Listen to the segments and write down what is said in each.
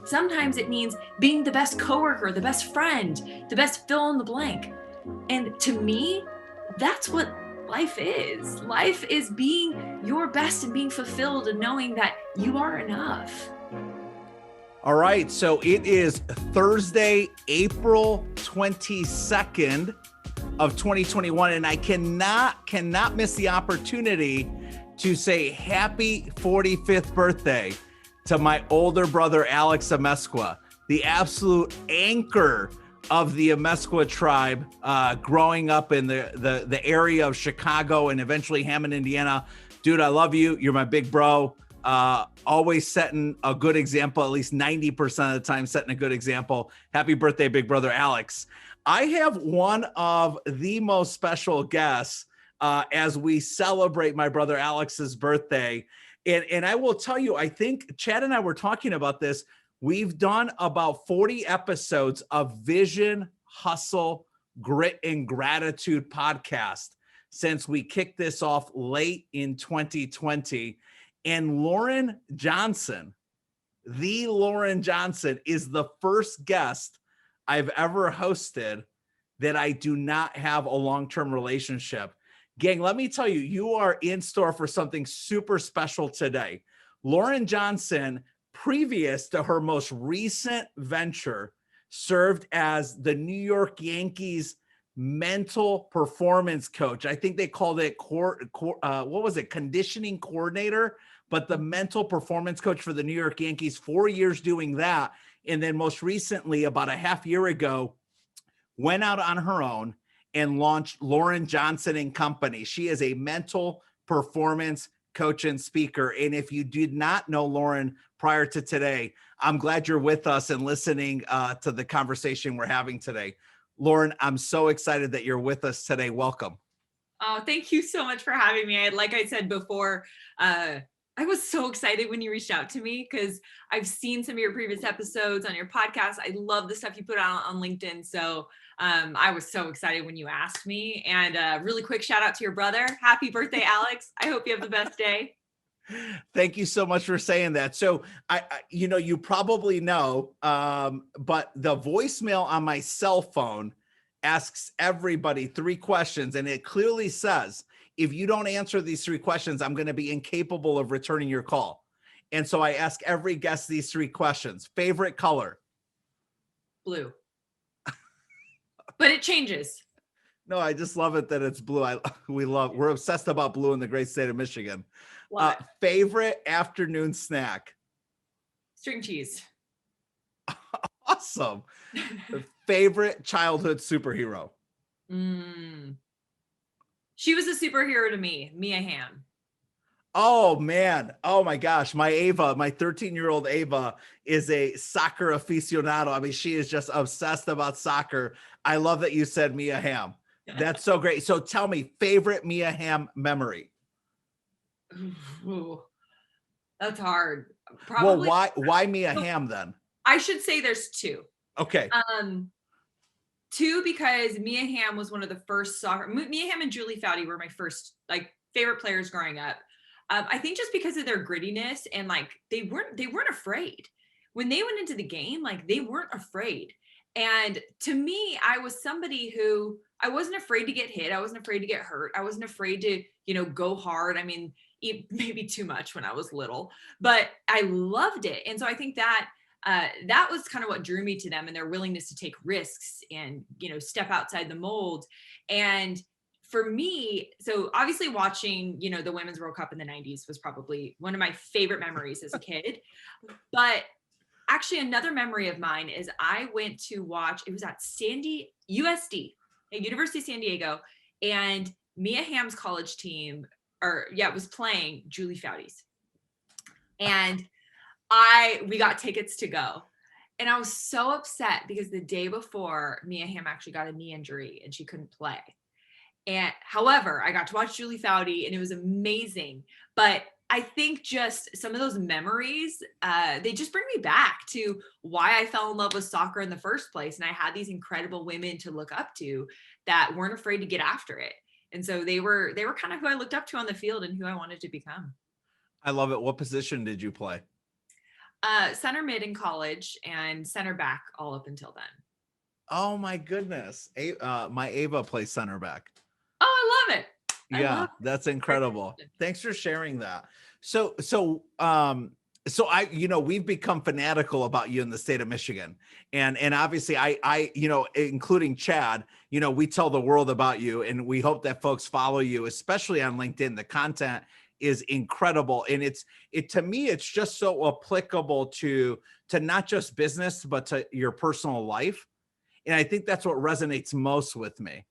Sometimes it means being the best coworker, the best friend, the best fill in the blank. And to me, that's what life is. Life is being your best and being fulfilled and knowing that you are enough. All right, so it is Thursday, April 22nd of 2021, and I cannot miss the opportunity to say happy 45th birthday to my older brother, Alex Amezcua, the absolute anchor of the Amezcua tribe, growing up in the area of Chicago and eventually Hammond, Indiana. Dude, I love you. You're my big bro. Always setting a good example, at least 90% of the time, setting a good example. Happy birthday, big brother Alex. I have one of the most special guests as we celebrate my brother Alex's birthday. And I will tell you, I think Chad and I were talking about this. We've done about 40 episodes of Vision, Hustle, Grit, and Gratitude podcast since we kicked this off late in 2020. And Lauren Johnson, the Lauren Johnson, is the first guest I've ever hosted that I do not have a long-term relationship. Gang, let me tell you, you are in store for something super special today. Lauren Johnson, previous to her most recent venture, served as the New York Yankees mental performance coach. I think they called it conditioning coordinator, but the mental performance coach for the New York Yankees, 4 years doing that. And then most recently, about a half year ago, went out on her own and launched Lauren Johnson and Company. She is a mental performance coach and speaker. And if you did not know Lauren prior to today, I'm glad you're with us and listening to the conversation we're having today. Lauren, I'm so excited that you're with us today. Welcome. Oh, thank you so much for having me. Like I said before, I was so excited when you reached out to me because I've seen some of your previous episodes on your podcast. I love the stuff you put out on LinkedIn. So I was so excited when you asked me. And really quick shout out to your brother. Happy birthday, Alex. I hope you have the best day. Thank you so much for saying that. So you probably know, but the voicemail on my cell phone asks everybody 3 questions, and it clearly says, if you don't answer these 3 questions, I'm going to be incapable of returning your call. And so I ask every guest these 3 questions. Favorite color? Blue. But it changes. No, I just love it that it's blue. We're obsessed about blue in the great state of Michigan. Favorite afternoon snack? String cheese. Awesome. Favorite childhood superhero? She was a superhero to me, Mia Hamm. Oh man. Oh my gosh. My 13-year-old Ava is a soccer aficionado. I mean, she is just obsessed about soccer. I love that you said Mia Hamm. That's so great. So tell me, favorite Mia Hamm memory? Ooh, that's hard. Probably. Well, why Mia Hamm then? I should say there's 2. Okay. 2 because Mia Hamm was one of the first Mia Hamm and Julie Foudy were my first favorite players growing up. I think just because of their grittiness and they weren't afraid when they went into the game. They weren't afraid. And to me, I was somebody who I wasn't afraid to get hit. I wasn't afraid to get hurt. I wasn't afraid to, go hard. I mean, maybe too much when I was little, but I loved it. And so I think that that was kind of what drew me to them and their willingness to take risks and, step outside the mold. And for me, so obviously watching, the Women's World Cup in the 90s was probably one of my favorite memories as a kid. But actually another memory of mine is I went to watch, it was at USD, at University of San Diego, and Mia Hamm's college team, was playing Julie Foudy's. And we got tickets to go. And I was so upset because the day before, Mia Hamm actually got a knee injury and she couldn't play. And however, I got to watch Julie Foudy and it was amazing. But I think just some of those memories, they just bring me back to why I fell in love with soccer in the first place. And I had these incredible women to look up to that weren't afraid to get after it. And so they were kind of who I looked up to on the field and who I wanted to become. I love it. What position did you play? Center mid in college and center back all up until then. Oh my goodness. My Ava plays center back. Oh, I love it. Yeah, that's incredible. Thanks for sharing that. So we've become fanatical about you in the state of Michigan. And obviously I, including Chad, we tell the world about you, and we hope that folks follow you, especially on LinkedIn. The content is incredible. And to me, it's just so applicable to not just business, but to your personal life. And I think that's what resonates most with me.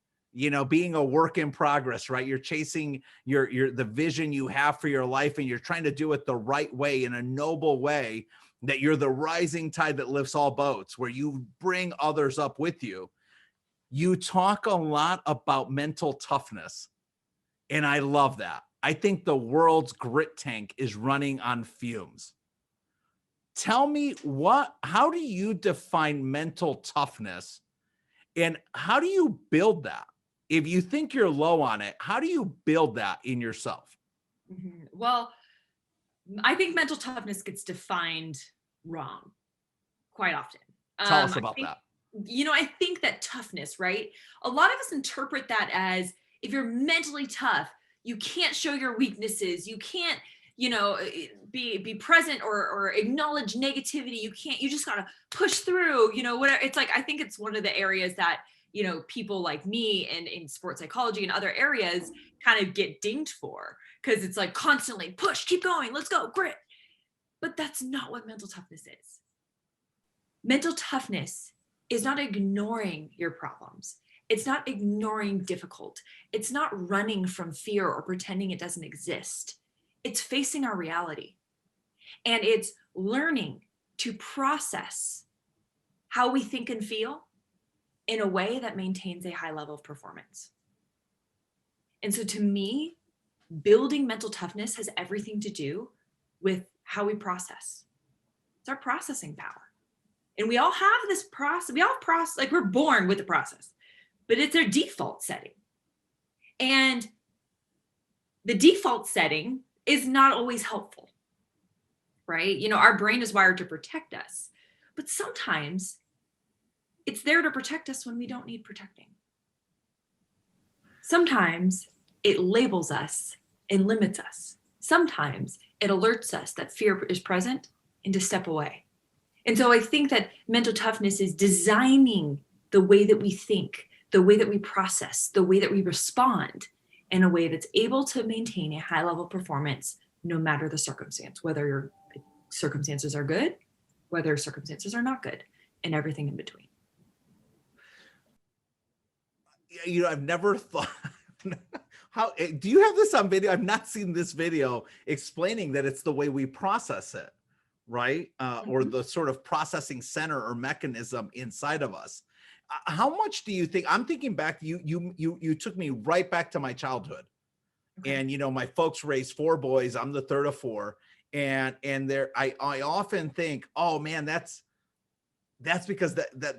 Being a work in progress, right? You're chasing the vision you have for your life, and you're trying to do it the right way, in a noble way, that you're the rising tide that lifts all boats, where you bring others up with you. You talk a lot about mental toughness, and I love that. I think the world's grit tank is running on fumes. Tell me, how do you define mental toughness, and how do you build that? If you think you're low on it, how do you build that in yourself? Mm-hmm. Well, I think mental toughness gets defined wrong quite often. Tell us about that. I think that toughness, right? A lot of us interpret that as, if you're mentally tough, you can't show your weaknesses. You can't, be present or acknowledge negativity. You just got to push through, whatever. It's like, I think it's one of the areas that, people like me and in sports psychology and other areas kind of get dinged for, because it's like constantly push, keep going, let's go, grit. But that's not what mental toughness is. Mental toughness is not ignoring your problems. It's not ignoring difficult. It's not running from fear or pretending it doesn't exist. It's facing our reality. And it's learning to process how we think and feel in a way that maintains a high level of performance. And so to me, building mental toughness has everything to do with how we process. It's our processing power. And we all have this process. We all have process, like we're born with the process, but it's our default setting. And the default setting is not always helpful, right? Our brain is wired to protect us, but sometimes it's there to protect us when we don't need protecting. Sometimes it labels us and limits us. Sometimes it alerts us that fear is present and to step away. And so I think that mental toughness is designing the way that we think, the way that we process, the way that we respond in a way that's able to maintain a high level performance no matter the circumstance, whether your circumstances are good, whether circumstances are not good, and everything in between. I've never thought, how do you have this on video? I've not seen this video explaining that it's the way we process it, right? Or the sort of processing center or mechanism inside of us. How much do you think? I'm thinking back, you took me right back to my childhood. Okay. And my folks raised 4 boys. I'm the third of 4. And I often think, oh man, that's because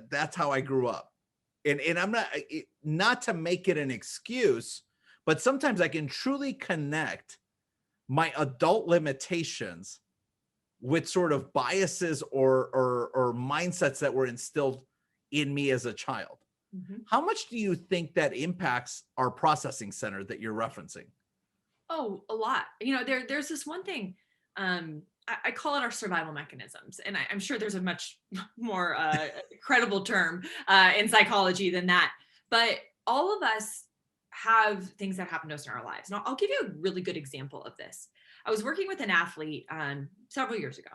that's how I grew up. And I'm not to make it an excuse, but sometimes I can truly connect my adult limitations with sort of biases or mindsets that were instilled in me as a child. Mm-hmm. How much do you think that impacts our processing center that you're referencing? Oh, a lot. There's this one thing, I call it our survival mechanisms. And I'm sure there's a much more credible term in psychology than that. But all of us have things that happen to us in our lives. And I'll give you a really good example of this. I was working with an athlete several years ago.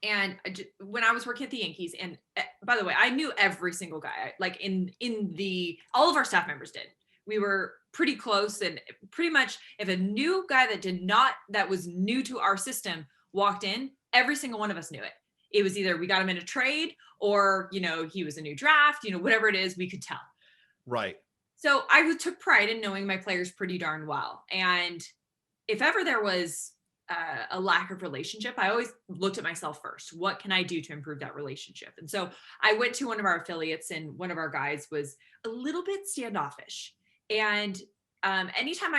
And when I was working at the Yankees, and by the way, I knew every single guy, like all of our staff members did. We were pretty close, and pretty much if a new guy that was new to our system walked in, every single one of us knew it. It was either we got him in a trade or, he was a new draft, whatever it is, we could tell. Right. So I took pride in knowing my players pretty darn well. And if ever there was a lack of relationship, I always looked at myself first. What can I do to improve that relationship? And so I went to one of our affiliates, and one of our guys was a little bit standoffish. And anytime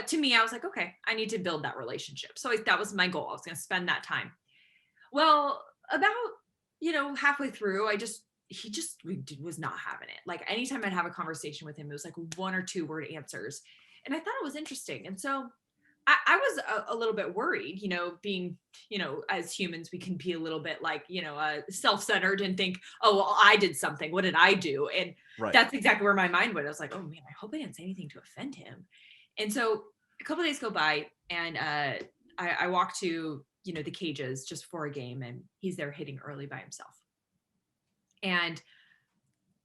to me, I was like, okay, I need to build that relationship. So that was my goal. I was going to spend that time. Well, about, halfway through, he just was not having it. Like anytime I'd have a conversation with him, it was like 1 or 2 word answers. And I thought it was interesting. And so I was a little bit worried, being, as humans, we can be a little bit like, self-centered and think, oh, well, I did something. What did I do? And Right. that's exactly where my mind went. I was like, oh man, I hope I didn't say anything to offend him. And so a couple of days go by and I walk to, the cages just for a game and he's there hitting early by himself. And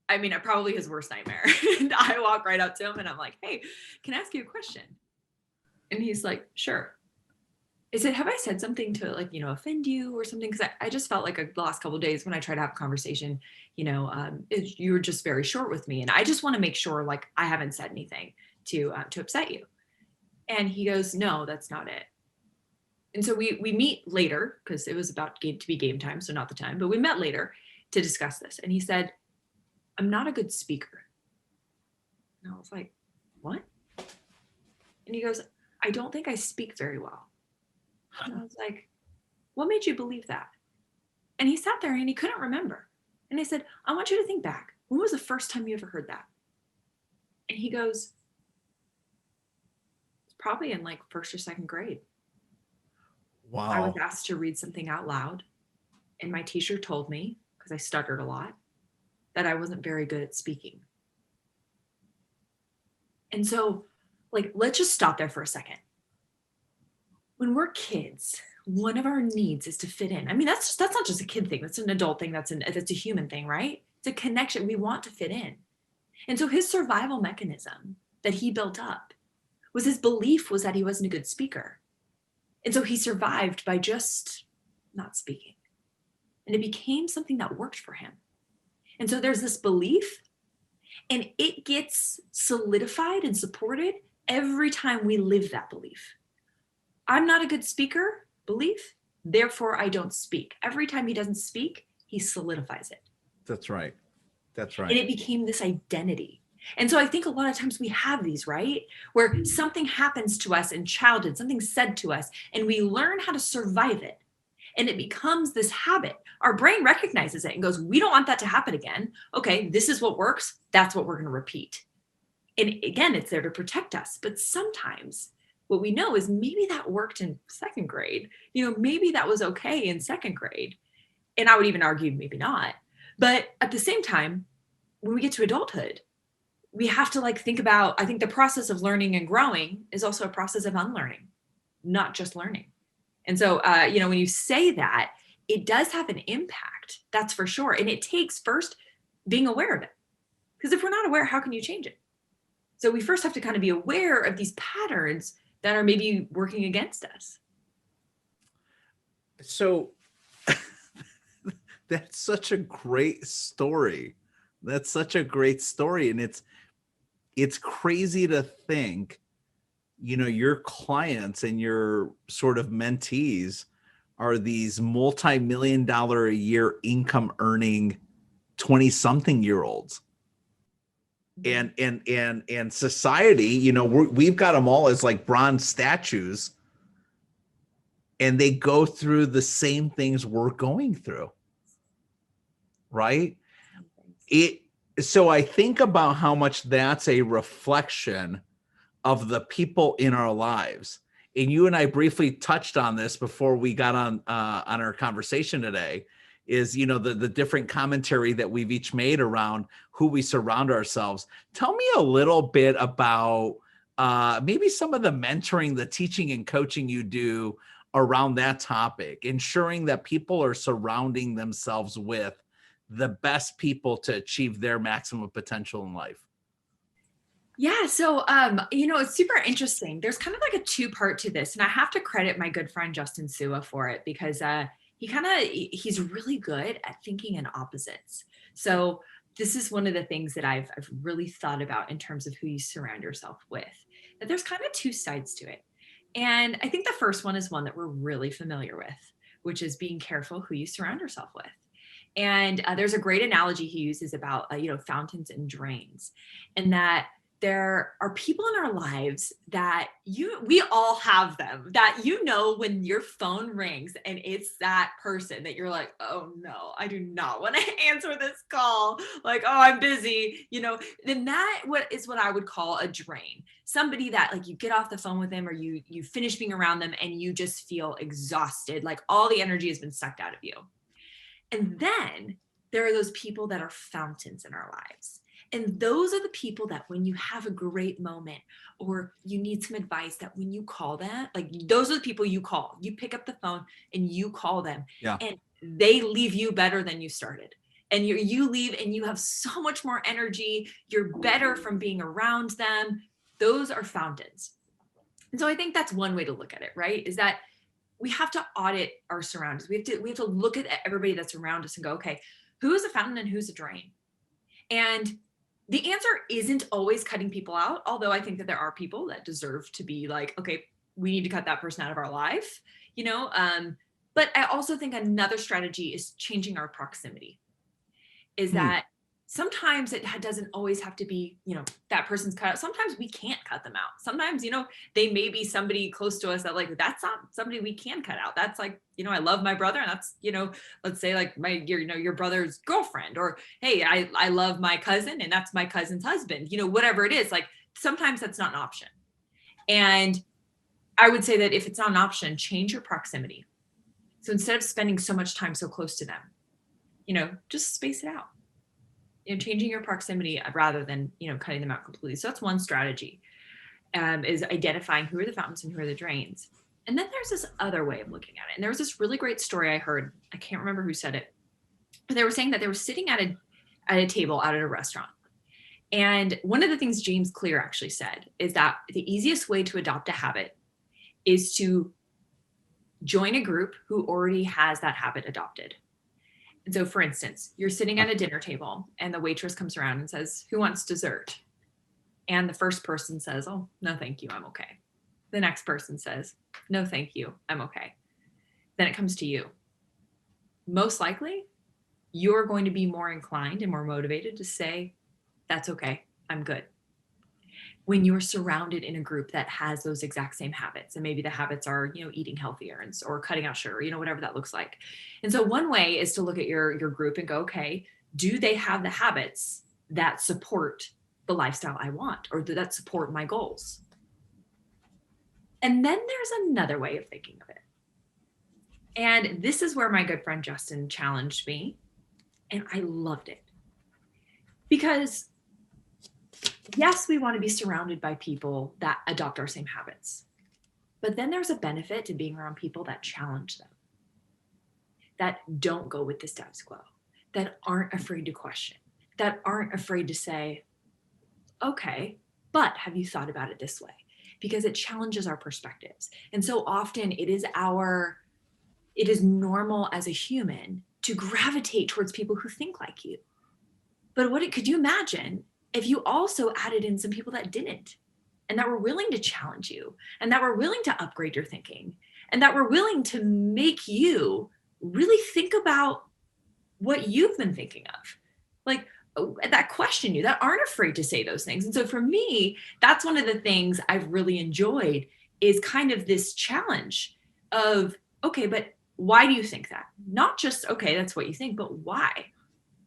I mean, probably his worst nightmare. And I walk right up to him and I'm like, hey, can I ask you a question? And he's like, sure. I said, have I said something to like, offend you or something? Because I just felt like the last couple of days when I tried to have a conversation, you were just very short with me. And I just want to make sure like I haven't said anything to upset you. And he goes, no, that's not it. And so we meet later because it was about to be game time. So not the time, but we met later to discuss this. And he said, I'm not a good speaker. And I was like, what? And he goes, I don't think I speak very well. And I was like, what made you believe that? And he sat there and he couldn't remember. And I said, I want you to think back. When was the first time you ever heard that? And he goes, it's probably in like first or second grade. I was Wow. asked to read something out loud. And my teacher told me, because I stuttered a lot, that I wasn't very good at speaking. And so, like, let's just stop there for a second. When we're kids, one of our needs is to fit in. I mean, that's not just a kid thing. That's an adult thing. That's a human thing, right? It's a connection. We want to fit in. And so his survival mechanism that he built up was his belief was that he wasn't a good speaker. And so he survived by just not speaking. And it became something that worked for him. And so there's this belief, and it gets solidified and supported every time we live that belief. I'm not a good speaker, belief, therefore I don't speak. Every time he doesn't speak, he solidifies it. That's right. That's right. And it became this identity. And so I think a lot of times we have these, right? Where something happens to us in childhood, something said to us, and we learn how to survive it. And it becomes this habit. Our brain recognizes it and goes, we don't want that to happen again. Okay, this is what works. That's what we're going to repeat. And again, it's there to protect us. But sometimes what we know is maybe that worked in second grade. Maybe that was okay in second grade. And I would even argue maybe not. But at the same time, when we get to adulthood, we have to like think about, I think the process of learning and growing is also a process of unlearning, not just learning. And so, when you say that, it does have an impact, that's for sure. And it takes first being aware of it. Because if we're not aware, how can you change it? So we first have to kind of be aware of these patterns that are maybe working against us. So that's such a great story. That's such a great story. And it's crazy to think, your clients and your sort of mentees are these multi-million-dollar a year income earning 20-something-year-olds. And society, we've got them all as like bronze statues, and they go through the same things we're going through, right? So I think about how much that's a reflection of the people in our lives. And you and I briefly touched on this before we got on our conversation today, is, the different commentary that we've each made around who we surround ourselves. Tell me a little bit about maybe some of the mentoring, the teaching and coaching you do around that topic, ensuring that people are surrounding themselves with the best people to achieve their maximum potential in life. Yeah. So, it's super interesting. There's kind of like a two-part to this, and I have to credit my good friend, Justin Sua, for it because he's really good at thinking in opposites. So this is one of the things that I've really thought about in terms of who you surround yourself with, that there's kind of two sides to it. And I think the first one is one that we're really familiar with, which is being careful who you surround yourself with. And there's a great analogy he uses about, fountains and drains, and that there are people in our lives that we all have them, that when your phone rings and it's that person that you're like, oh no, I do not want to answer this call. Like, oh, I'm busy, then that is what I would call a drain. Somebody that like you get off the phone with them or you finish being around them and you just feel exhausted, like all the energy has been sucked out of you. And then there are those people that are fountains in our lives. And those are the people that when you have a great moment or you need some advice, that when you call them, like those are the people you call. You pick up the phone and you call them. Yeah. And they leave you better than you started. And you leave and you have so much more energy. You're better from being around them. Those are fountains. And so I think that's one way to look at it, right? Is that we have to audit our surroundings. We have to look at everybody that's around us and go, okay, who is a fountain and who's a drain? And the answer isn't always cutting people out, although I think that there are people that deserve to be like, okay, we need to cut that person out of our life, but I also think another strategy is changing our proximity. Is that sometimes it doesn't always have to be, that person's cut out. Sometimes we can't cut them out. Sometimes, they may be somebody close to us that like, that's not somebody we can cut out. That's like, I love my brother and that's, let's say like your brother's girlfriend, or, hey, I love my cousin and that's my cousin's husband, whatever it is, like sometimes that's not an option. And I would say that if it's not an option, change your proximity. So instead of spending so much time so close to them, just space it out. Changing your proximity rather than, cutting them out completely. So that's one strategy, is identifying who are the fountains and who are the drains. And then there's this other way of looking at it. And there was this really great story I heard. I can't remember who said it, but they were saying that they were sitting at a table out at a restaurant. And one of the things James Clear actually said is that the easiest way to adopt a habit is to join a group who already has that habit adopted. And so, for instance, you're sitting at a dinner table and the waitress comes around and says, who wants dessert? And the first person says, oh, no, thank you, I'm okay. The next person says, no, thank you, I'm okay. Then it comes to you. Most likely, you're going to be more inclined and more motivated to say, that's okay, I'm good. When you're surrounded in a group that has those exact same habits, and maybe the habits are, eating healthier or cutting out sugar, whatever that looks like. And so one way is to look at your group and go, okay, do they have the habits that support the lifestyle I want, or that support my goals? And then there's another way of thinking of it. And this is where my good friend Justin challenged me, and I loved it. Because yes, we want to be surrounded by people that adopt our same habits. But then there's a benefit to being around people that challenge them, that don't go with the status quo, that aren't afraid to question, that aren't afraid to say, okay, but have you thought about it this way? Because it challenges our perspectives. And so often it is normal as a human to gravitate towards people who think like you. But could you imagine if you also added in some people that didn't, and that were willing to challenge you, and that were willing to upgrade your thinking, and that were willing to make you really think about what you've been thinking of, like that question you, that aren't afraid to say those things. And so for me, that's one of the things I've really enjoyed, is kind of this challenge of, okay, but why do you think that? Not just, okay, that's what you think, but why?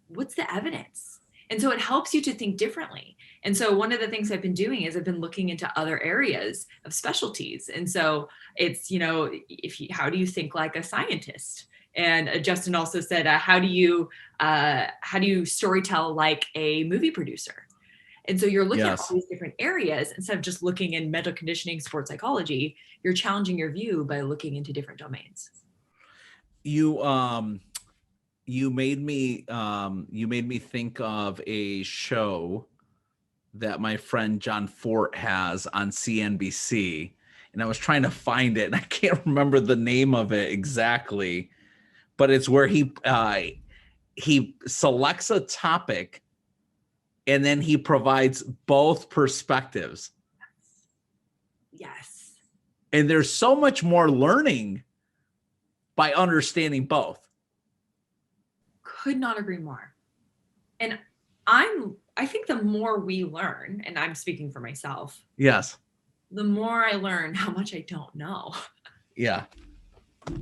What's the evidence? And so it helps you to think differently. And so one of the things I've been doing is I've been looking into other areas of specialties. And so it's, how do you think like a scientist? And Justin also said, how do you storytell like a movie producer? And so you're looking at all these different areas instead of just looking in mental conditioning, sports psychology. You're challenging your view by looking into different domains. You made me think of a show that my friend John Fort has on CNBC, and I was trying to find it and I can't remember the name of it exactly, but it's where he selects a topic and then he provides both perspectives. Yes. And there's so much more learning by understanding both. Could not agree more. And I think the more we learn, and I'm speaking for myself, Yes. the more I learn how much I don't know. Yeah.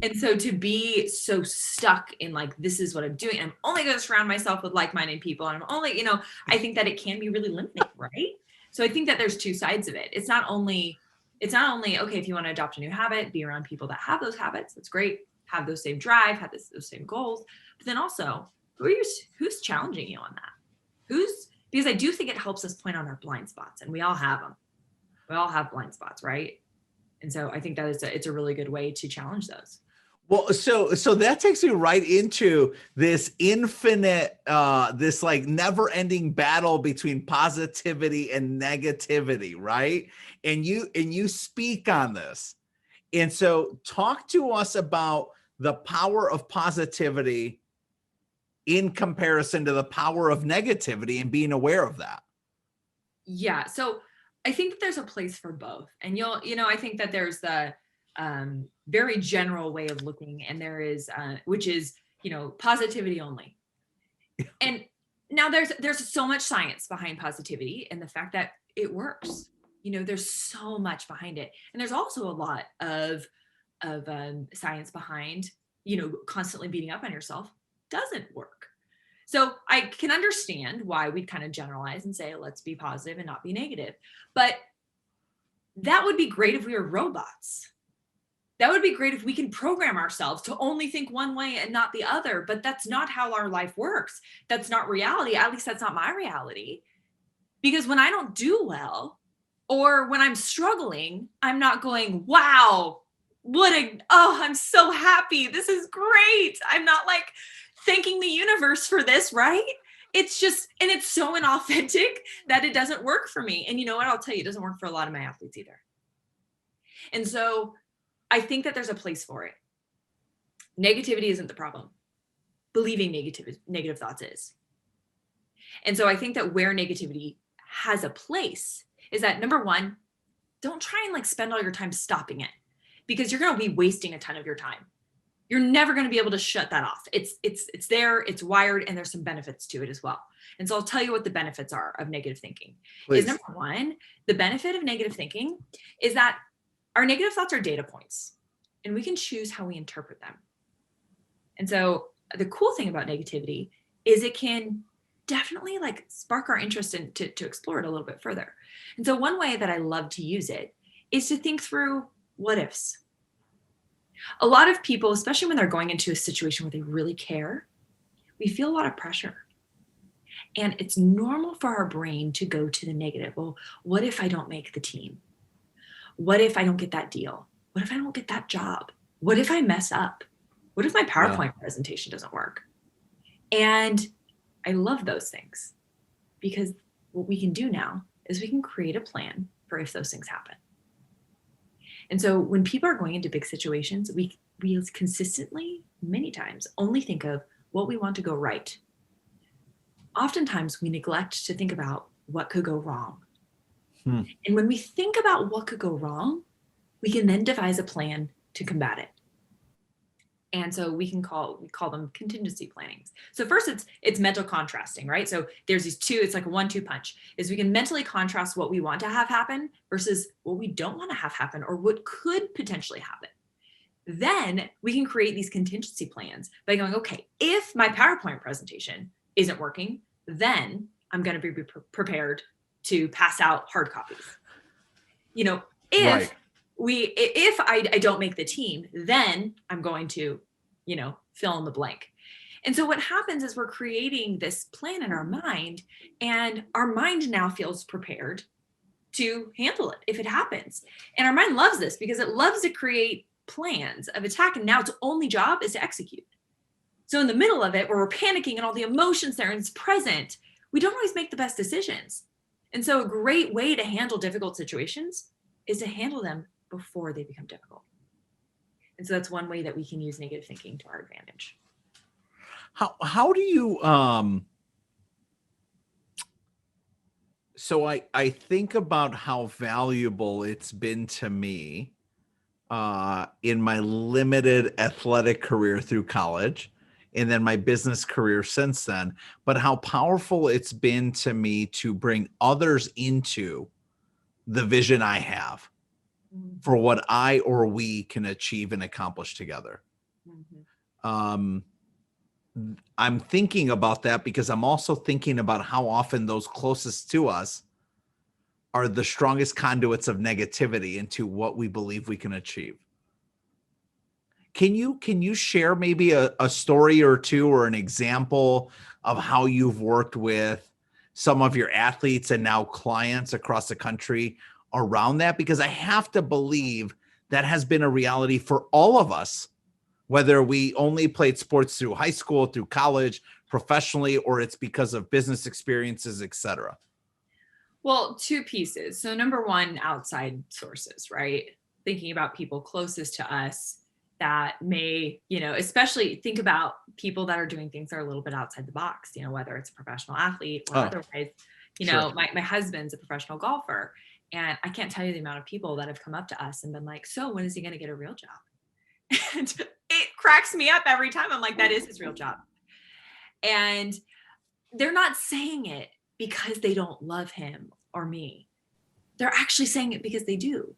And so to be so stuck in like, this is what I'm doing, I'm only going to surround myself with like-minded people. And I'm only, I think that it can be really limiting, right? So I think that there's two sides of it. It's not only, okay, if you want to adopt a new habit, be around people that have those habits. That's great. Have those same drive, have those same goals. But then also, who's challenging you on that? Because I do think it helps us point on our blind spots, and we all have them. We all have blind spots, right? And so I think that it's a really good way to challenge those. Well, so that takes me right into this infinite, this like never ending battle between positivity and negativity, right? And you speak on this. And so talk to us about the power of positivity in comparison to the power of negativity and being aware of that. Yeah. So I think that there's a place for both. And I think that there's the very general way of looking, and there is, which is, positivity only. And now there's so much science behind positivity and the fact that it works. There's so much behind it. And there's also a lot of science behind, constantly beating up on yourself doesn't work. So I can understand why we'd kind of generalize and say, let's be positive and not be negative. But that would be great if we were robots. That would be great if we can program ourselves to only think one way and not the other. But that's not how our life works. That's not reality. At least that's not my reality. Because when I don't do well, or when I'm struggling, I'm not going, wow, I'm so happy. This is great. I'm not like thanking the universe for this, right? It's just, and it's so inauthentic that it doesn't work for me. And you know what? I'll tell you, it doesn't work for a lot of my athletes either. And so I think that there's a place for it. Negativity isn't the problem. Believing negative thoughts is. And so I think that where negativity has a place is that, number one, don't try and like spend all your time stopping it, because you're going to be wasting a ton of your time. You're never going to be able to shut that off. It's there, it's wired, and there's some benefits to it as well. And so I'll tell you what the benefits are of negative thinking. Please. Is number one, the benefit of negative thinking is that our negative thoughts are data points, and we can choose how we interpret them. And so the cool thing about negativity is it can definitely like spark our interest in to explore it a little bit further. And so one way that I love to use it is to think through what ifs. A lot of people, especially when they're going into a situation where they really care, we feel a lot of pressure. And it's normal for our brain to go to the negative. Well, what if I don't make the team? What if I don't get that deal? What if I don't get that job? What if I mess up? What if my PowerPoint presentation doesn't work? And I love those things, because what we can do now is we can create a plan for if those things happen. And so when people are going into big situations, we consistently, many times, only think of what we want to go right. Oftentimes we neglect to think about what could go wrong. And when we think about what could go wrong, we can then devise a plan to combat it. And so we call them contingency plannings. So first it's mental contrasting, right? So there's these two, it's like a 1-2 punch, is we can mentally contrast what we want to have happen versus what we don't want to have happen, or what could potentially happen. Then we can create these contingency plans by going, okay, if my PowerPoint presentation isn't working, then I'm going to be prepared to pass out hard copies. If I don't make the team, then I'm going to, fill in the blank. And so what happens is we're creating this plan in our mind, and our mind now feels prepared to handle it if it happens. And our mind loves this because it loves to create plans of attack. And now its only job is to execute. So in the middle of it, where we're panicking and all the emotions there and it's present, we don't always make the best decisions. And so a great way to handle difficult situations is to handle them before they become difficult. And so that's one way that we can use negative thinking to our advantage. How do you, so I think about how valuable it's been to me in my limited athletic career through college, and then my business career since then, but how powerful it's been to me to bring others into the vision I have for what I or we can achieve and accomplish together. I'm thinking about that because I'm also thinking about how often those closest to us are the strongest conduits of negativity into what we believe we can achieve. Can you share maybe a story or two or an example of how you've worked with some of your athletes and now clients across the country around that? Because I have to believe that has been a reality for all of us, whether we only played sports through high school, through college, professionally, or it's because of business experiences, et cetera. Well, two pieces. So number one, outside sources, right? Thinking about people closest to us that may, especially think about people that are doing things that are a little bit outside the box, whether it's a professional athlete or otherwise. Sure. My husband's a professional golfer, and I can't tell you the amount of people that have come up to us and been like, so when is he going to get a real job? And it cracks me up every time. I'm like, that is his real job. And they're not saying it because they don't love him or me. They're actually saying it because they do.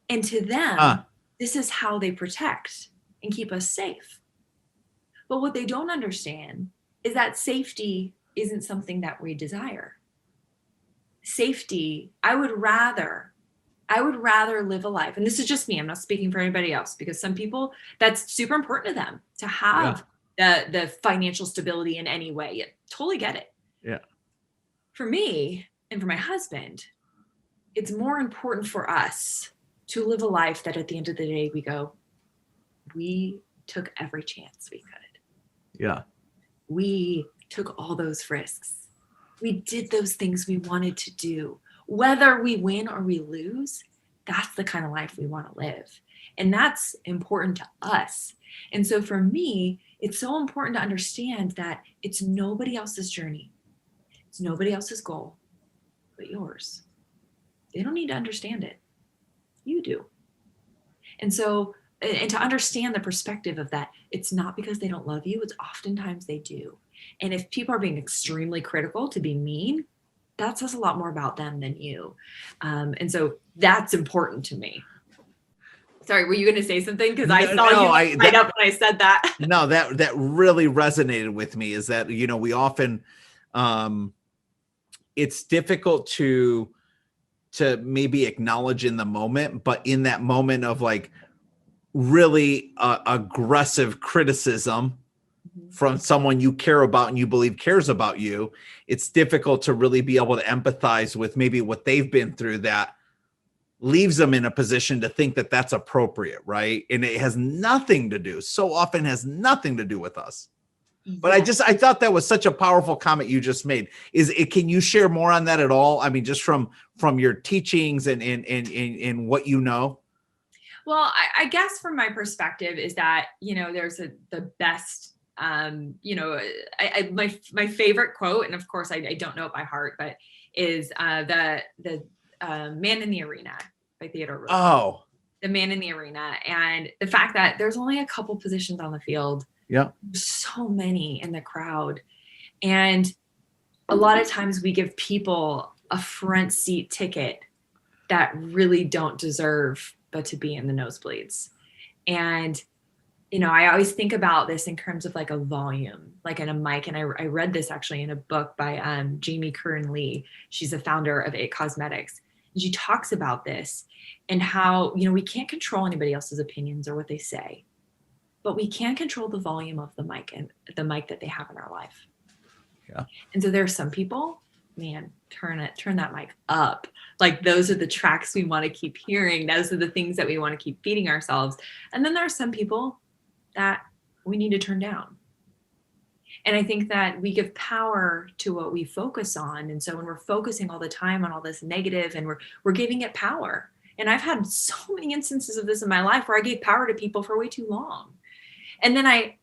And to them, this is how they protect and keep us safe. But what they don't understand is that safety isn't something that we desire. Safety, I would rather live a life, and this is just me, I'm not speaking for anybody else, because some people, that's super important to them to have the financial stability in any way. I totally get it. Yeah. For me and for my husband, it's more important for us to live a life that at the end of the day, we go, we took every chance we could. Yeah. We took all those risks. We did those things we wanted to do. Whether we win or we lose, that's the kind of life we want to live. And that's important to us. And so for me, it's so important to understand that it's nobody else's journey. It's nobody else's goal but yours. They don't need to understand it. You do. And so, and to understand the perspective of that, it's not because they don't love you, it's oftentimes they do. And if people are being extremely critical to be mean, that says a lot more about them than you. And so that's important to me. Sorry, were you going to say something? Because I saw you light up when I said that. No, that really resonated with me, is that, we often, it's difficult to maybe acknowledge in the moment, but in that moment of like really aggressive criticism from someone you care about and you believe cares about you, it's difficult to really be able to empathize with maybe what they've been through that leaves them in a position to think that that's appropriate, right? And it has nothing to do, so often has nothing to do with us. But I thought that was such a powerful comment you just made. Can you share more on that at all? I mean, just from your teachings and what you know? Well, I guess from my perspective is that, there's the best, my favorite quote, and of course I don't know it by heart, but is the Man in the Arena by Theodore Roosevelt. Oh, The Man in the Arena. And the fact that there's only a couple positions on the field. Yeah. So many in the crowd. And a lot of times we give people a front seat ticket that really don't deserve but to be in the nosebleeds. And, I always think about this in terms of like a volume, like in a mic. And I read this actually in a book by Jamie Curran Lee. She's a founder of It Cosmetics. And she talks about this and how, we can't control anybody else's opinions or what they say, but we can control the volume of the mic and the mic that they have in our life. Yeah. And so there's some people, man, turn that mic up. Like those are the tracks we want to keep hearing. Those are the things that we want to keep feeding ourselves. And then there are some people that we need to turn down. And I think that we give power to what we focus on. And so when we're focusing all the time on all this negative and we're giving it power. And I've had so many instances of this in my life where I gave power to people for way too long. And then I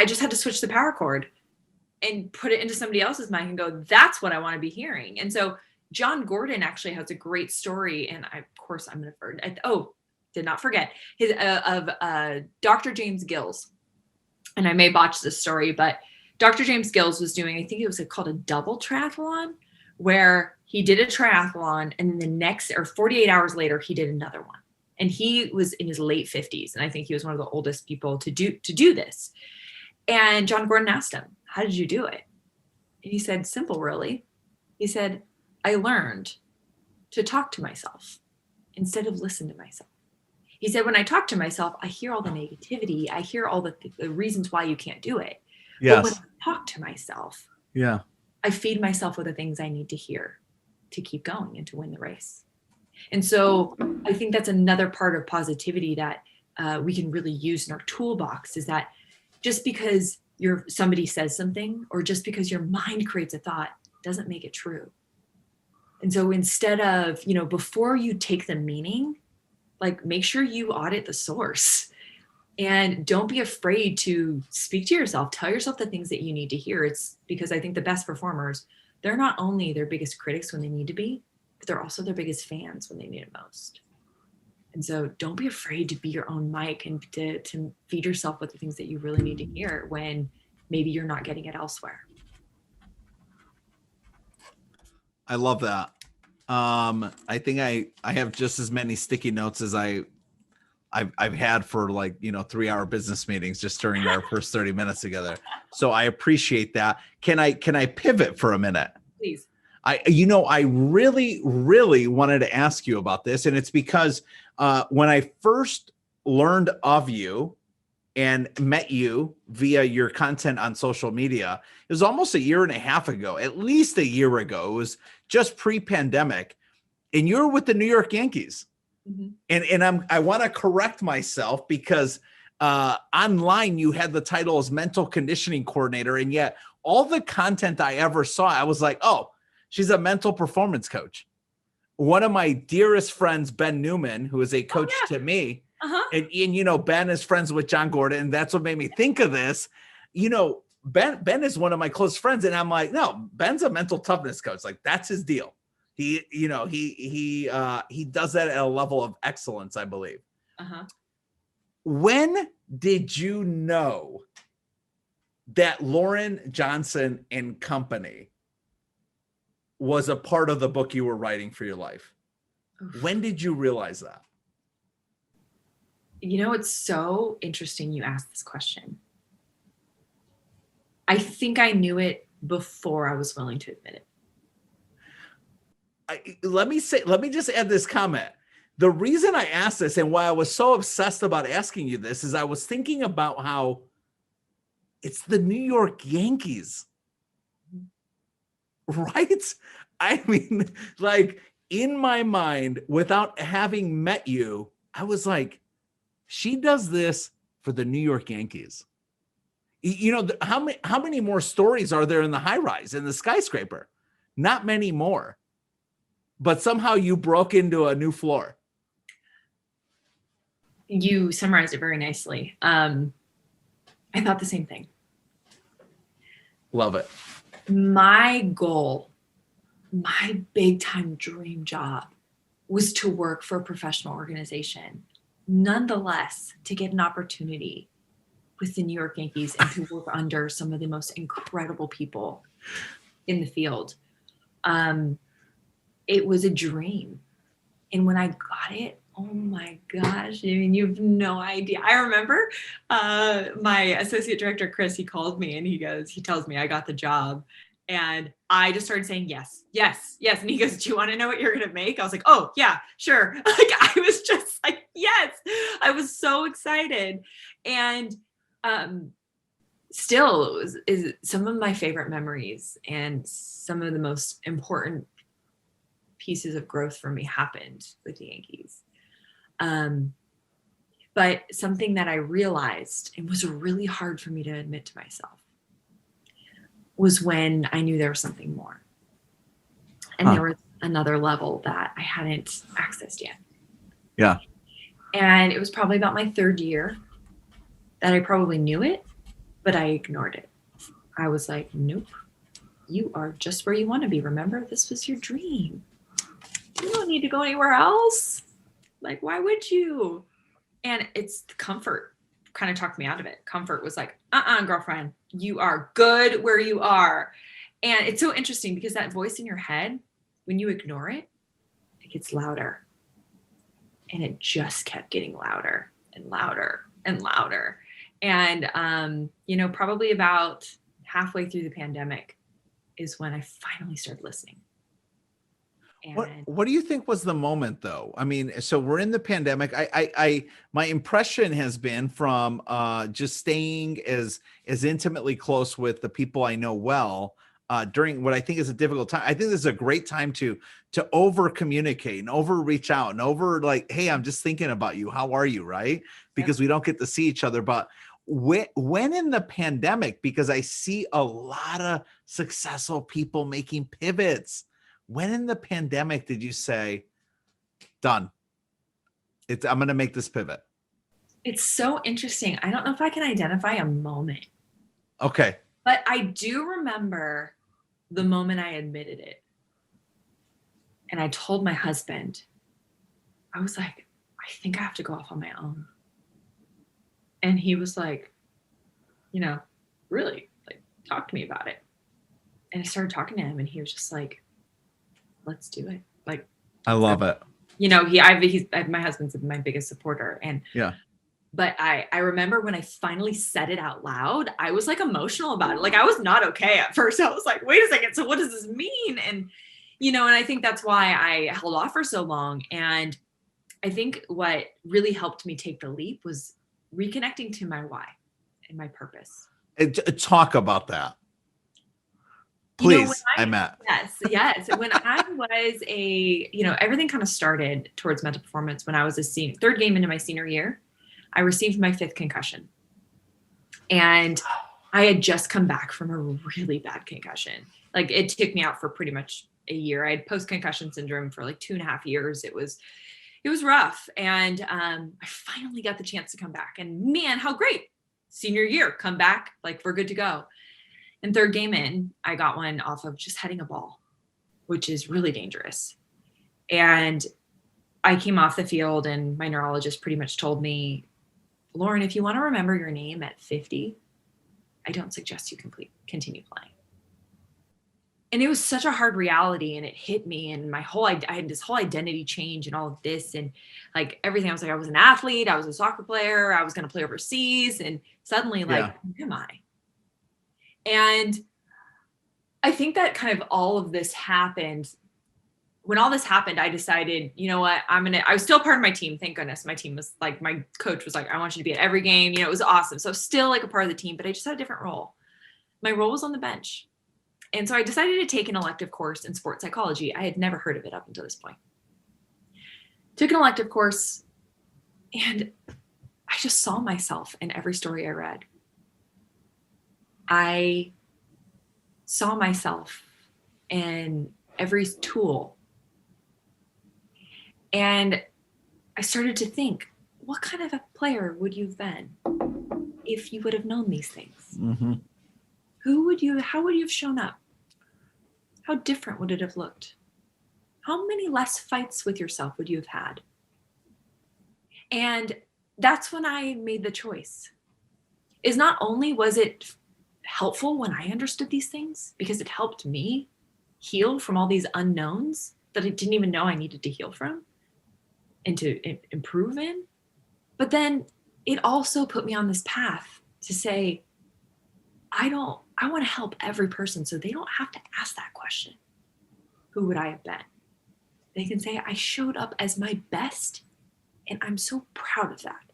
just had to switch the power cord and put it into somebody else's mic and go, that's what I want to be hearing. And so John Gordon actually has a great story. And I'm going to did not forget his of Dr. James Gills. and I may botch this story, but Dr. James Gills was doing, I think it was called a double triathlon, where he did a triathlon and then the next, or 48 hours later, he did another one. And he was in his late 50s. And I think he was one of the oldest people to do this. And John Gordon asked him, how did you do it? And he said, simple, really. He said, I learned to talk to myself instead of listen to myself. He said, when I talk to myself, I hear all the negativity. I hear all the reasons why you can't do it. Yes. But when I talk to myself, yeah, I feed myself with the things I need to hear to keep going and to win the race. And so I think that's another part of positivity that we can really use in our toolbox, is that just because somebody says something, or just because your mind creates a thought, doesn't make it true. And so instead of, before you take the meaning, like, make sure you audit the source, and don't be afraid to speak to yourself. Tell yourself the things that you need to hear. It's because I think the best performers, they're not only their biggest critics when they need to be, but they're also their biggest fans when they need it most. And so don't be afraid to be your own mic and to feed yourself with the things that you really need to hear when maybe you're not getting it elsewhere. I love that. I think I have just as many sticky notes as I've had for 3-hour business meetings just during our first 30 minutes together. So I appreciate that. Can I pivot for a minute? Please. I really, really wanted to ask you about this. And it's because when I first learned of you and met you via your content on social media, it was almost a year and a half ago, at least a year ago. It was just pre-pandemic. And you're with the New York Yankees. Mm-hmm. And I want to correct myself, because online you had the title as mental conditioning coordinator. And yet all the content I ever saw, I was like, oh, she's a mental performance coach. One of my dearest friends, Ben Newman, who is a coach to me, and Ben is friends with John Gordon, and that's what made me think of this. Ben is one of my close friends, and I'm like, no, Ben's a mental toughness coach. Like, that's his deal. He does that at a level of excellence, I believe. When did you know that Lauren Johnson and Company was a part of the book you were writing for your life? Oof. When did you realize that? It's so interesting you asked this question. I think I knew it before I was willing to admit it. Let me just add this comment. The reason I asked this and why I was so obsessed about asking you this is I was thinking about how it's the New York Yankees, right? I mean, in my mind, without having met you, I was like, she does this for the New York Yankees. How many more stories are there in the high rise, in the skyscraper? Not many more. But somehow you broke into a new floor. You summarized it very nicely. I thought the same thing. Love it. My goal, my big time dream job, was to work for a professional organization. Nonetheless, to get an opportunity with the New York Yankees and to work under some of the most incredible people in the field. It was a dream. And when I got it, oh my gosh, I mean, you have no idea. I remember my associate director, Chris, he called me and he tells me I got the job. And I just started saying, yes, yes, yes. And he goes, do you want to know what you're going to make? I was like, oh yeah, sure. I was just like, yes, I was so excited. And still is some of my favorite memories and some of the most important pieces of growth for me happened with the Yankees. But something that I realized, and was really hard for me to admit to myself, was when I knew there was something more. And there was another level that I hadn't accessed yet. Yeah. And it was probably about my third year that I probably knew it, but I ignored it. I was like, nope, you are just where you want to be. Remember, this was your dream. You don't need to go anywhere else. Like, why would you? And it's comfort kind of talked me out of it. Comfort was like, girlfriend, you are good where you are. And it's so interesting because that voice in your head, when you ignore it, it gets louder. And it just kept getting louder and louder and louder. And, probably about halfway through the pandemic is when I finally started listening. And what do you think was the moment though? I mean, so we're in the pandemic. My impression has been from just staying as intimately close with the people I know well during what I think is a difficult time. I think this is a great time to over communicate and over reach out and over like, hey, I'm just thinking about you. How are you? Right? Because we don't get to see each other. But when in the pandemic, because I see a lot of successful people making pivots. When in the pandemic did you say, done? I'm going to make this pivot? It's so interesting. I don't know if I can identify a moment. Okay. But I do remember the moment I admitted it. And I told my husband, I was like, I think I have to go off on my own. And he was like, really, like, talk to me about it. And I started talking to him and he was just like, let's do it. Like, I love it. My husband's my biggest supporter. And yeah. But I remember when I finally said it out loud, I was like emotional about it. Like I was not okay at first. I was like, wait a second. So what does this mean? And, and I think that's why I held off for so long. And I think what really helped me take the leap was reconnecting to my why and my purpose. Talk about that. Please, I'm at. Yes. When I was everything kind of started towards mental performance when I was a senior, third game into my senior year. I received my 5th concussion. And I had just come back from a really bad concussion. Like it took me out for pretty much a year. I had post-concussion syndrome for like 2.5 years. It was rough. And I finally got the chance to come back. And man, how great. Senior year, come back, like we're good to go. And third game in, I got one off of just heading a ball, which is really dangerous. And I came off the field and my neurologist pretty much told me, Lauren, if you want to remember your name at 50, I don't suggest you continue playing. And it was such a hard reality and it hit me and I had this whole identity change and all of this and like everything. I was like, I was an athlete. I was a soccer player. I was going to play overseas. And suddenly who am I? And I think that kind of all of this happened. When all this happened, I decided, you know what, I was still part of my team. Thank goodness. My team was like, my coach was like, I want you to be at every game. It was awesome. So still like a part of the team, but I just had a different role. My role was on the bench. And so I decided to take an elective course in sports psychology. I had never heard of it up until this point. Took an elective course and I just saw myself in every story I read. I saw myself in every tool. And I started to think, what kind of a player would you have been if you would have known these things? Mm-hmm. How would you have shown up? How different would it have looked? How many less fights with yourself would you have had? And that's when I made the choice. Is not only was it helpful when I understood these things, because it helped me heal from all these unknowns that I didn't even know I needed to heal from and to improve in. But then it also put me on this path to say, I want to help every person so they don't have to ask that question. Who would I have been? They can say, I showed up as my best and I'm so proud of that.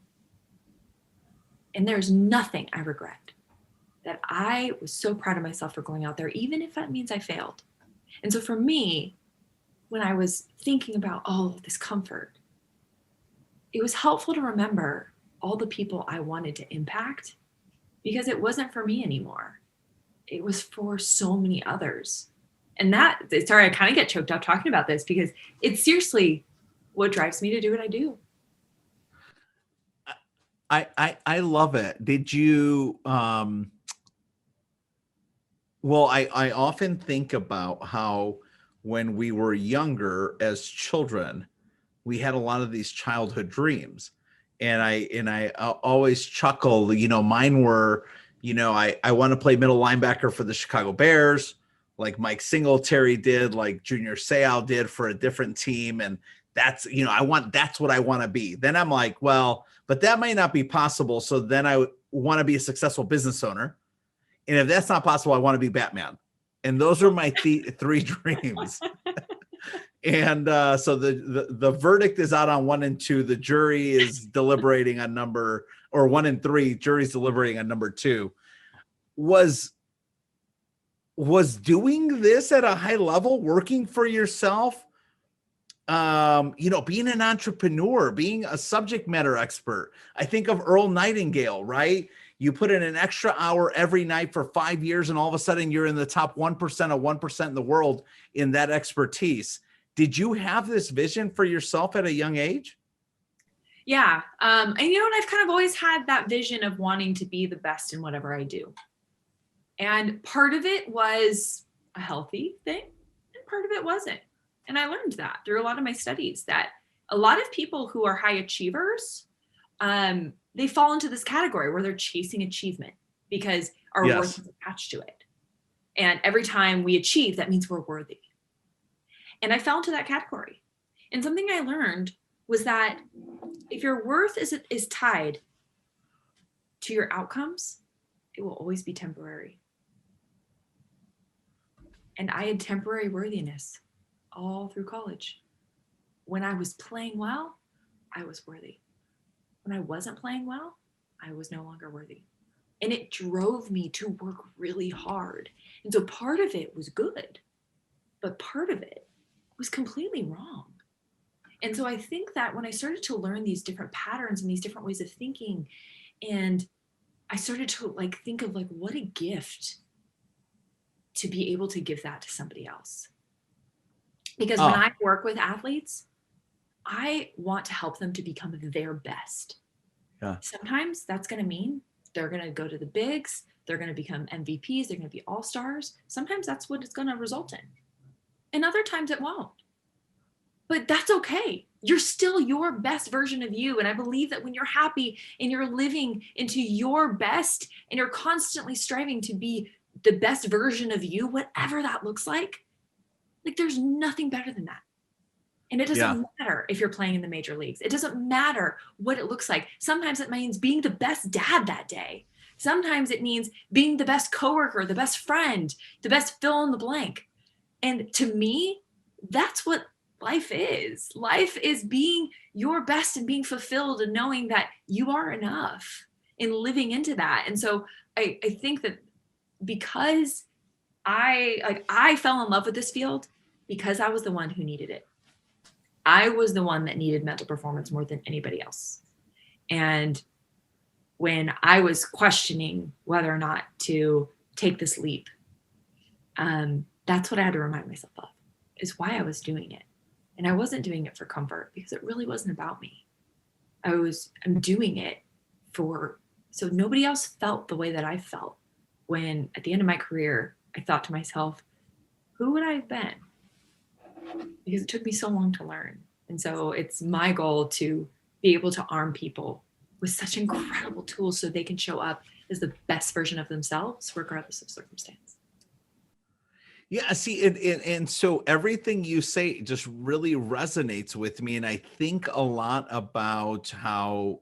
And there's nothing I regret. That I was so proud of myself for going out there, even if that means I failed. And so for me, when I was thinking about all of this comfort, it was helpful to remember all the people I wanted to impact because it wasn't for me anymore. It was for so many others. And sorry, I kind of get choked up talking about this because it's seriously what drives me to do what I do. I love it. Did you, well, I often think about how when we were younger as children, we had a lot of these childhood dreams. And I always chuckle, mine were, I want to play middle linebacker for the Chicago Bears, like Mike Singletary did, like Junior Seau did for a different team. And that's, that's what I want to be. Then I'm like, well, but that might not be possible. So then I want to be a successful business owner. And if that's not possible, I want to be Batman. And those are my three dreams. And so the verdict is out on 1 and 2. The jury is deliberating on 1 and 3. Jury's deliberating on number 2. Was doing this at a high level, working for yourself, being an entrepreneur, being a subject matter expert. I think of Earl Nightingale, right? You put in an extra hour every night for 5 years, and all of a sudden you're in the top 1% of 1% in the world in that expertise. Did you have this vision for yourself at a young age? Yeah. And I've kind of always had that vision of wanting to be the best in whatever I do. And part of it was a healthy thing, and part of it wasn't. And I learned that through a lot of my studies, that a lot of people who are high achievers, they fall into this category where they're chasing achievement because our worth is attached to it. And every time we achieve, that means we're worthy. And I fell into that category. And something I learned was that if your worth is tied to your outcomes, it will always be temporary. And I had temporary worthiness all through college. When I was playing well, I was worthy. When I wasn't playing well, I was no longer worthy. And it drove me to work really hard. And so part of it was good, but part of it was completely wrong. And so I think that when I started to learn these different patterns and these different ways of thinking, and I started to think of what a gift to be able to give that to somebody else. Because when I work with athletes, I want to help them to become their best. Yeah. Sometimes that's going to mean they're going to go to the bigs, they're going to become MVPs, they're going to be all-stars. Sometimes that's what it's going to result in. And other times it won't. But that's okay. You're still your best version of you. And I believe that when you're happy and you're living into your best and you're constantly striving to be the best version of you, whatever that looks like there's nothing better than that. And it doesn't matter if you're playing in the major leagues. It doesn't matter what it looks like. Sometimes it means being the best dad that day. Sometimes it means being the best coworker, the best friend, the best fill in the blank. And to me, that's what life is. Life is being your best and being fulfilled and knowing that you are enough and living into that. And so I think that because I fell in love with this field because I was the one who needed it. I was the one that needed mental performance more than anybody else. And when I was questioning whether or not to take this leap, that's what I had to remind myself of, is why I was doing it. And I wasn't doing it for comfort because it really wasn't about me. I'm doing it so nobody else felt the way that I felt when at the end of my career, I thought to myself, who would I have been? Because it took me so long to learn. And so it's my goal to be able to arm people with such incredible tools so they can show up as the best version of themselves, regardless of circumstance. Yeah, see, and so everything you say just really resonates with me. And I think a lot about how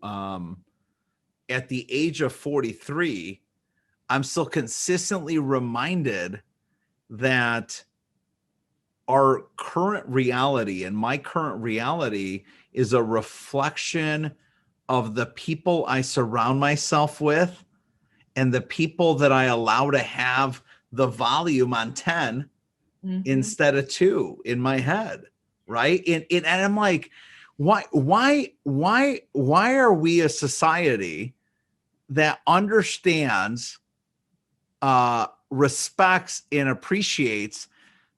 at the age of 43, I'm still consistently reminded that our current reality and my current reality is a reflection of the people I surround myself with and the people that I allow to have the volume on 10 instead of 2 in my head. Right. And I'm like, why are we a society that understands, respects and appreciates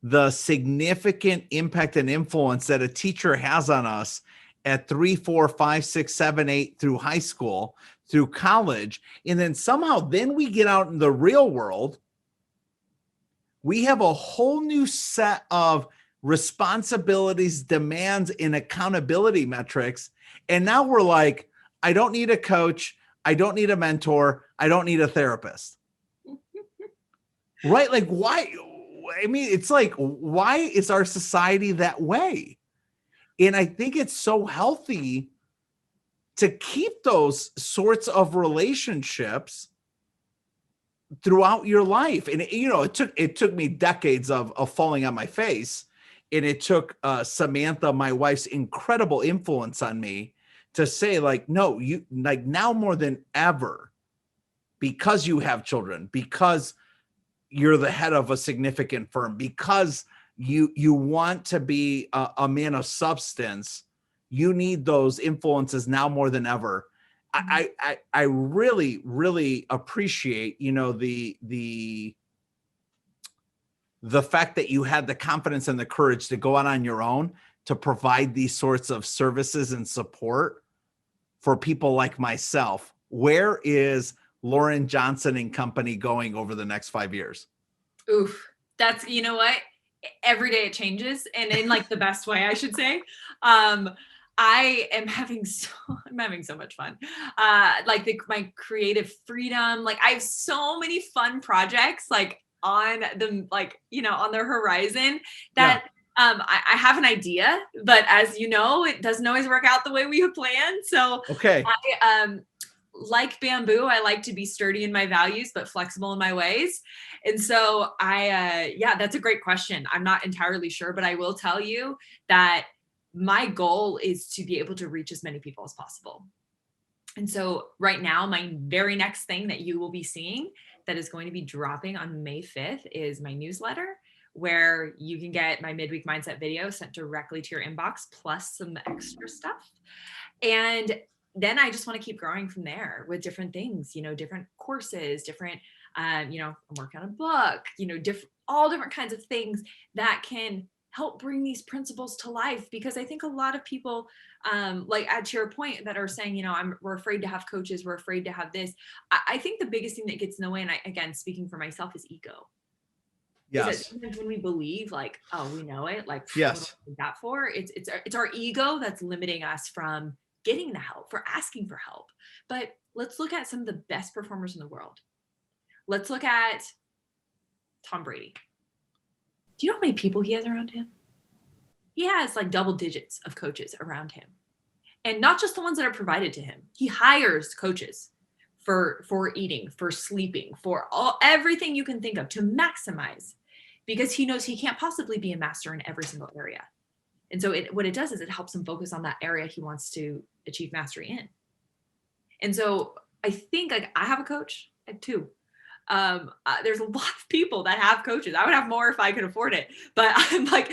the significant impact and influence that a teacher has on us at 3, 4, 5, 6, 7, 8 through high school, through college. And then somehow then we get out in the real world. We have a whole new set of responsibilities, demands, and accountability metrics. And now we're like, I don't need a coach. I don't need a mentor. I don't need a therapist. Right? Like, why? I mean, it's like, why is our society that way? And I think it's so healthy to keep those sorts of relationships throughout your life. And it took me decades of falling on my face. And it took Samantha, my wife's incredible influence on me, to say, like, no, you, like, now more than ever, because you have children, because you're the head of a significant firm, because you want to be a man of substance, you need those influences now more than ever. I really, really appreciate, the fact that you had the confidence and the courage to go out on your own to provide these sorts of services and support for people like myself. Where is Lauren Johnson and Company going over the next 5 years? Oof, that's, you know what? Every day it changes, and in like the best way, I should say. I'm having so much fun. Like my creative freedom, like I have so many fun projects, like on the, like, on the horizon that, I have an idea, but as you know, it doesn't always work out the way we have planned. So Okay. like bamboo, I like to be sturdy in my values, but flexible in my ways. And so that's a great question. I'm not entirely sure, but I will tell you that my goal is to be able to reach as many people as possible. And so right now, my very next thing that you will be seeing that is going to be dropping on May 5th is my newsletter, where you can get my midweek mindset video sent directly to your inbox, plus some extra stuff. And then I just want to keep growing from there with different things, different courses, different, I'm working on a book, all different kinds of things that can help bring these principles to life. Because I think a lot of people, like to your point, that are saying, we're afraid to have coaches, we're afraid to have this. I think the biggest thing that gets in the way, and again, speaking for myself, is ego. Yes. Because when we believe, like, oh, we know it, like, yes, what is that for? It's our ego that's limiting us from getting the help, for asking for help. But let's look at some of the best performers in the world. Let's look at Tom Brady. Do you know how many people he has around him? He has like double digits of coaches around him. And not just the ones that are provided to him. He hires coaches for eating, for sleeping, for everything you can think of to maximize, because he knows he can't possibly be a master in every single area. And so what it does is it helps him focus on that area he wants to achieve mastery in. And so I think, like, I have a coach, I have two. There's a lot of people that have coaches. I would have more if I could afford it, but I'm like,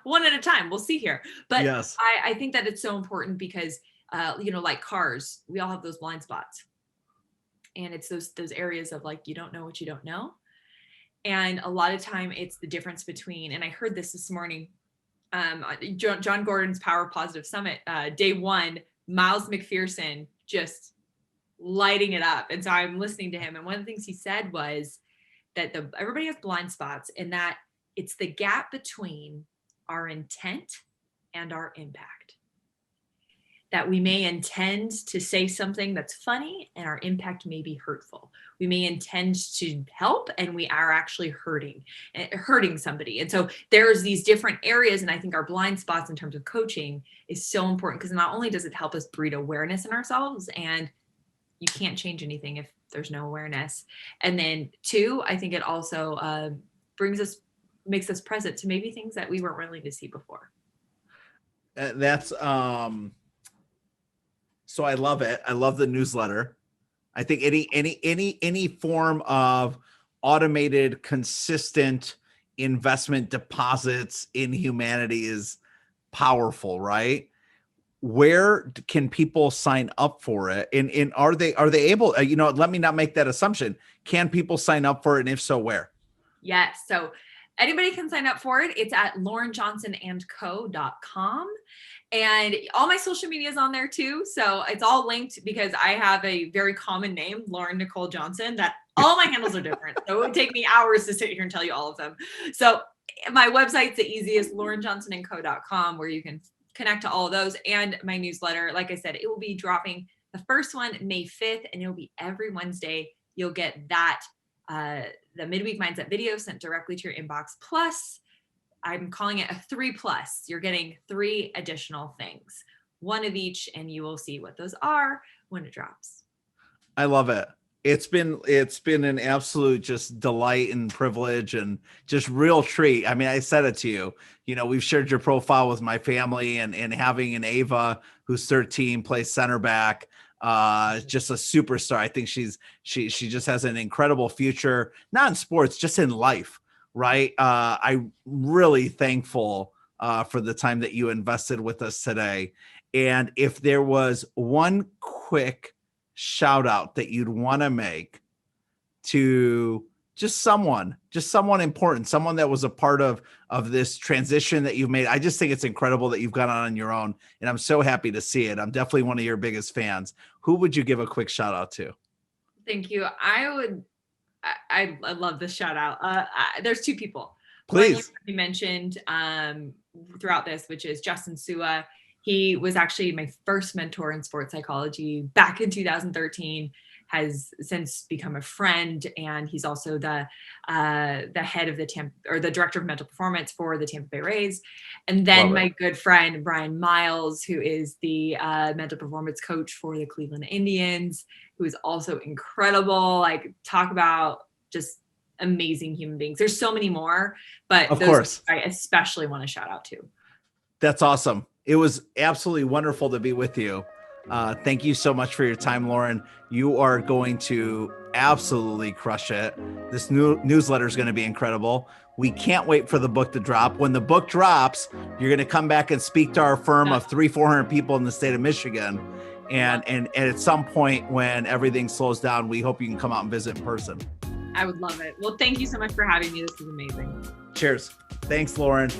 one at a time. We'll see here. But yes, I think that it's so important because, like cars, we all have those blind spots. And it's those areas of, like, you don't know what you don't know. And a lot of time it's the difference between, and I heard this morning, John Gordon's Power Positive Summit, day one, Miles McPherson just lighting it up. And so I'm listening to him. And one of the things he said was that everybody has blind spots, and that it's the gap between our intent and our impact. That we may intend to say something that's funny and our impact may be hurtful. We may intend to help and we are actually hurting somebody. And so there's these different areas. And I think our blind spots in terms of coaching is so important, because not only does it help us breed awareness in ourselves, and you can't change anything if there's no awareness. And then two, I think it also makes us present to maybe things that we weren't willing to see before. That's so I love it. I love the newsletter. I think any form of automated, consistent investment deposits in humanity is powerful, right? Where can people sign up for it? And are they able, let me not make that assumption. Can people sign up for it? And if so, where? Yes. So anybody can sign up for it. It's at laurenjohnsonandco.com. And all my social media is on there too. So it's all linked, because I have a very common name, Lauren Nicole Johnson, that all my handles are different. So it would take me hours to sit here and tell you all of them. So my website's the easiest, laurenjohnsonandco.com, where you can connect to all of those, and my newsletter. Like I said, it will be dropping The first one, May 5th, and it'll be every Wednesday. You'll get that, the midweek mindset video sent directly to your inbox. Plus, I'm calling it a 3+. You're getting 3 additional things, one of each, and you will see what those are when it drops. I love it. It's been an absolute just delight and privilege and just real treat. I mean, I said it to you, we've shared your profile with my family, and having an Ava who's 13, plays center back, just a superstar. I think she just has an incredible future, not in sports, just in life. Right. I'm really thankful for the time that you invested with us today. And if there was one quick shout out that you'd want to make to just someone important, someone that was a part of this transition that you've made. I just think it's incredible that you've gone on your own, and I'm so happy to see it. I'm definitely one of your biggest fans. Who would you give a quick shout out to? Thank you. I love this shout out. There's 2 people. Please. One you mentioned throughout this, which is Justin Sua. He was actually my first mentor in sports psychology back in 2013, has since become a friend. And he's also the head of the director of mental performance for the Tampa Bay Rays. And then my good friend, Brian Miles, who is the mental performance coach for the Cleveland Indians, who is also incredible. Like, talk about just amazing human beings. There's so many more, but of course, I especially want to shout out to. That's awesome. It was absolutely wonderful to be with you. Thank you so much for your time, Lauren. You are going to absolutely crush it. This new newsletter is going to be incredible. We can't wait for the book to drop. When the book drops, you're going to come back and speak to our firm of 300-400 people in the state of Michigan. And at some point when everything slows down, we hope you can come out and visit in person. I would love it. Well, thank you so much for having me. This is amazing. Cheers. Thanks, Lauren.